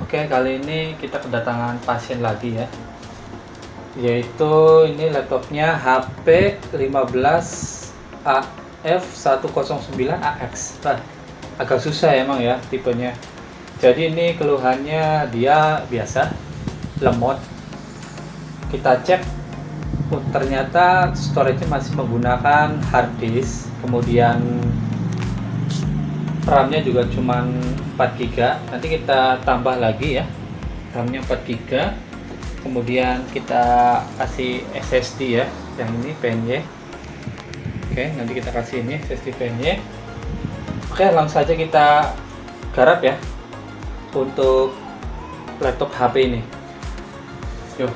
Oke, kali ini kita kedatangan pasien lagi ya. Yaitu ini laptopnya HP 15AF109AX. Agak susah emang ya tipenya. Jadi ini keluhannya dia biasa lemot. Kita cek, ternyata storage-nya masih menggunakan hard disk. Kemudian RAM-nya juga cuma 4 GB. Nanti kita tambah lagi ya. RAM-nya 4 GB. Kemudian kita kasih SSD ya. Yang ini PNY. Oke, nanti kita kasih ini SSD PNY. Oke, langsung saja kita garap ya untuk laptop HP ini. Yuk.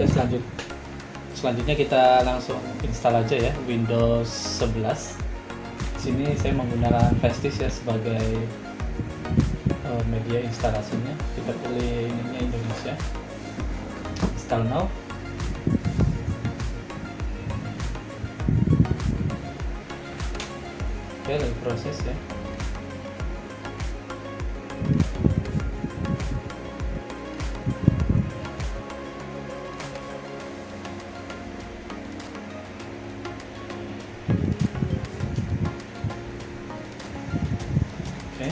Oke, selanjutnya kita langsung install aja ya Windows 11. Sini saya menggunakan Flash ya sebagai media instalasinya. Kita pilih ininya Indonesia. Install now. Oke, lagi proses ya. Oke,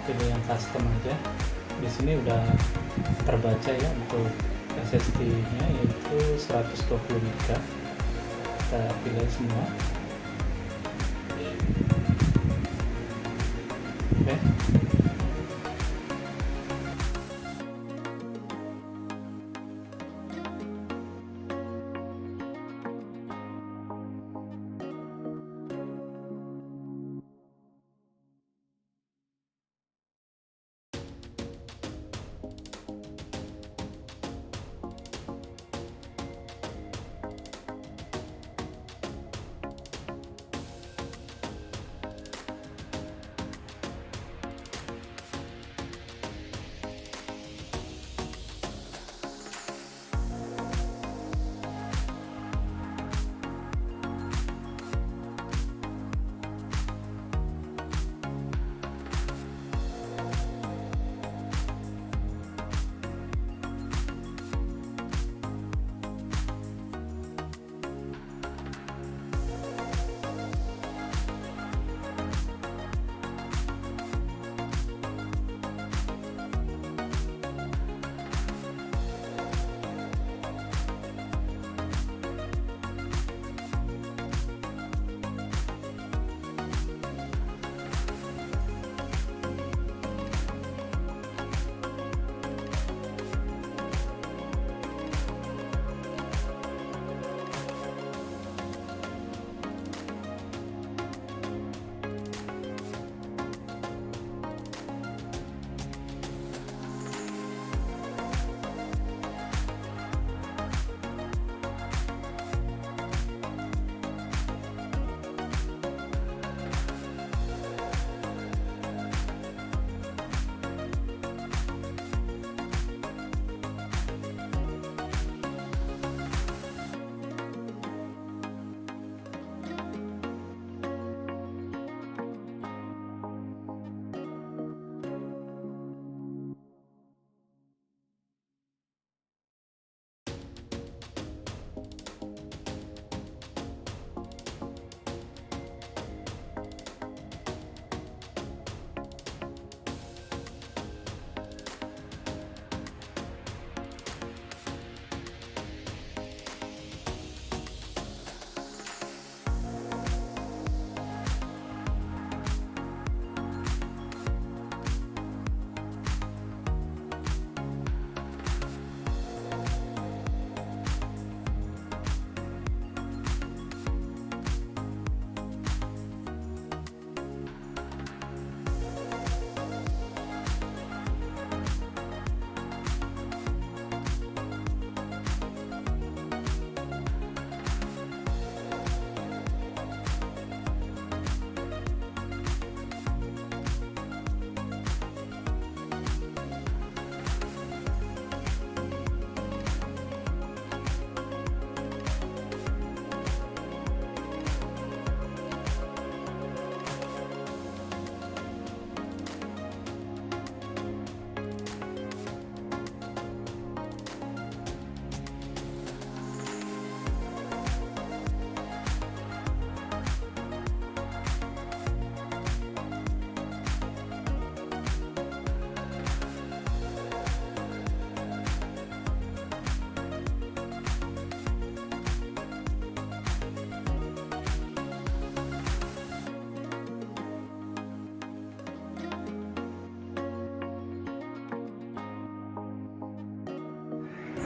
pilih yang custom aja. Di sini udah terbaca ya untuk SSD-nya, yaitu 120 GB. Kita pilih semua. Oke.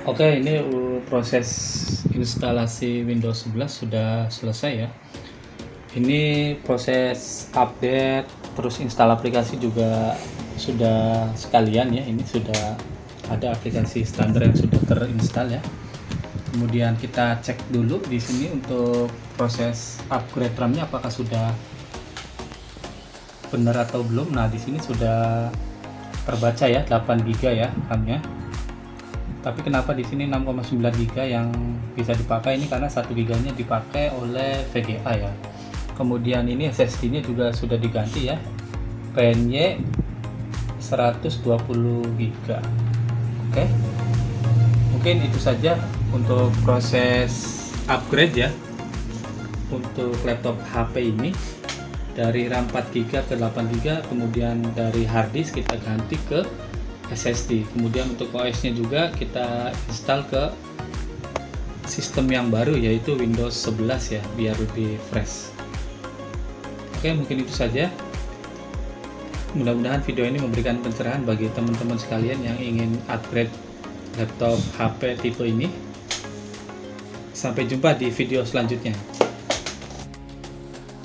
Oke, ini proses instalasi Windows 11 sudah selesai ya. Ini proses update terus install aplikasi juga sudah sekalian ya. Ini sudah ada aplikasi standar yang sudah terinstall ya. Kemudian kita cek dulu di sini untuk proses upgrade RAM-nya apakah sudah benar atau belum. Nah, di sini sudah terbaca ya 8 GB ya RAM-nya. Tapi kenapa di sini 6,9 GB yang bisa dipakai ini karena 1 GB-nya dipakai oleh VGA ya. Kemudian ini SSD-nya juga sudah diganti ya. PNY 120 GB. Oke. Mungkin itu saja untuk proses upgrade ya untuk laptop HP ini, dari RAM 4 GB ke 8 GB, kemudian dari hard disk kita ganti ke SSD. Kemudian untuk OS nya juga kita install ke sistem yang baru yaitu Windows 11 ya, biar lebih fresh. Oke, mungkin itu saja. Mudah-mudahan video ini memberikan pencerahan bagi teman-teman sekalian yang ingin upgrade laptop HP tipe ini. Sampai jumpa di video selanjutnya.